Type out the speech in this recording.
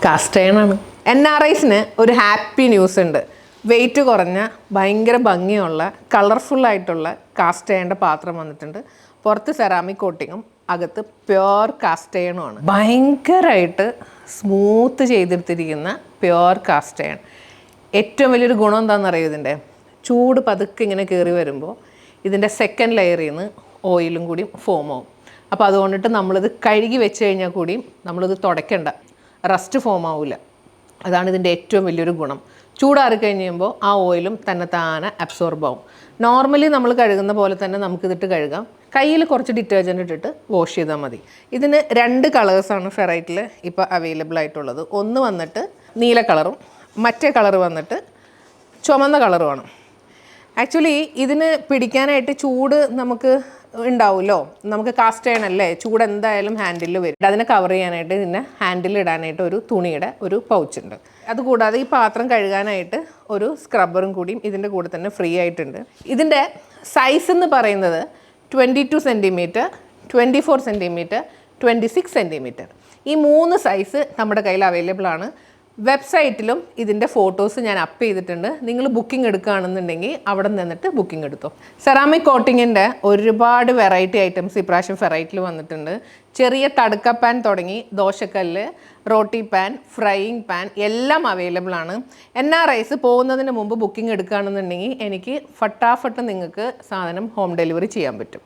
Cast അയണാണ്. NRIസിന് ഒരു happy news ഉണ്ട്. Wait കുറഞ്ഞ ഭയങ്കര ഭംഗിയുള്ള കളർഫുള്ളായിട്ടുള്ള കാസ്റ്റ് അയണിൻ്റെ പാത്രം വന്നിട്ടുണ്ട്. പുറത്ത് സെറാമിക് കോട്ടിങ്ങും അകത്ത് പ്യുവർ കാസ്റ്റ് അയണുമാണ്. ഭയങ്കരമായിട്ട് സ്മൂത്ത് ചെയ്തെടുത്തിരിക്കുന്ന പ്യുവർ കാസ്റ്റ് അയൺ. ഏറ്റവും വലിയൊരു ഗുണം എന്താണെന്നറിയോ, ഇതിൻ്റെ ചൂട് പതുക്കെ ഇങ്ങനെ കയറി വരുമ്പോൾ ഇതിൻ്റെ സെക്കൻഡ് ലെയറിൽ നിന്ന് ഓയിലും കൂടി ഫോം ആവും. അപ്പോൾ അതുകൊണ്ടിട്ട് നമ്മളിത് കഴുകി വെച്ച് കഴിഞ്ഞാൽ കൂടിയും നമ്മളിത് തുടയ്ക്കണ്ട, റസ്റ്റ് ഫോം ആവില്ല. അതാണ് ഇതിൻ്റെ ഏറ്റവും വലിയൊരു ഗുണം. ചൂടാറി കഴിയുമ്പോൾ ആ ഓയിലും തന്നെ താനെ അബ്സോർബ് ആവും. നോർമലി നമ്മൾ കഴുകുന്ന പോലെ തന്നെ നമുക്കിതിട്ട് കഴുകാം. കയ്യിൽ കുറച്ച് ഡിറ്റർജൻറ്റ് ഇട്ടിട്ട് വാഷ് ചെയ്താൽ മതി. ഇതിന് 2 കളേഴ്സാണ് ഫെറൈറ്റിൽ ഇപ്പോൾ അവൈലബിൾ ആയിട്ടുള്ളത്. ഒന്ന് വന്നിട്ട് നീല കളറും മറ്റേ കളർ വന്നിട്ട് ചുമന്ന കളറുമാണ്. ആക്ച്വലി ഇതിന് പിടിക്കാനായിട്ട് ചൂട് നമുക്ക് ഉണ്ടാവുമല്ലോ, നമുക്ക് കാസ്റ്റ് അയണല്ലേ, ചൂട് എന്തായാലും ഹാൻഡിൽ വരും. അതിനെ കവർ ചെയ്യാനായിട്ട് ഇതിനെ ഹാൻഡിൽ ഇടാനായിട്ട് ഒരു തുണിയുടെ ഒരു പൗച്ചുണ്ട്. അതുകൂടാതെ ഈ പാത്രം കഴുകാനായിട്ട് ഒരു സ്ക്രബ്ബറും കൂടിയും ഇതിൻ്റെ കൂടെ തന്നെ ഫ്രീ ആയിട്ടുണ്ട്. ഇതിൻ്റെ സൈസ് എന്ന് പറയുന്നത് 22 സെൻറ്റിമീറ്റർ, 24 സെൻറ്റിമീറ്റർ, 26 സെൻറ്റിമീറ്റർ. ഈ 3 സൈസ് നമ്മുടെ കയ്യിൽ അവൈലബിൾ ആണ്. വെബ്സൈറ്റിലും ഇതിൻ്റെ ഫോട്ടോസ് ഞാൻ അപ്പ് ചെയ്തിട്ടുണ്ട്. നിങ്ങൾ ബുക്കിംഗ് എടുക്കുകയാണെന്നുണ്ടെങ്കിൽ അവിടെ നിന്നിട്ട് ബുക്കിംഗ് എടുത്തോ. സെറാമിക് കോട്ടിങ്ങിൻ്റെ ഒരുപാട് വെറൈറ്റി ഐറ്റംസ് ഇപ്രാവശ്യം വെറൈറ്റിയിൽ വന്നിട്ടുണ്ട്. ചെറിയ തടുക്ക പാൻ തുടങ്ങി ദോശക്കല്ല്, റോട്ടി പാൻ, ഫ്രൈയിങ് പാൻ എല്ലാം അവൈലബിൾ ആണ്. NRIs പോകുന്നതിന് മുമ്പ് ബുക്കിംഗ് എടുക്കുകയാണെന്നുണ്ടെങ്കിൽ എനിക്ക് ഫട്ടാഫട്ട് നിങ്ങൾക്ക് സാധനം ഹോം ഡെലിവറി ചെയ്യാൻ പറ്റും.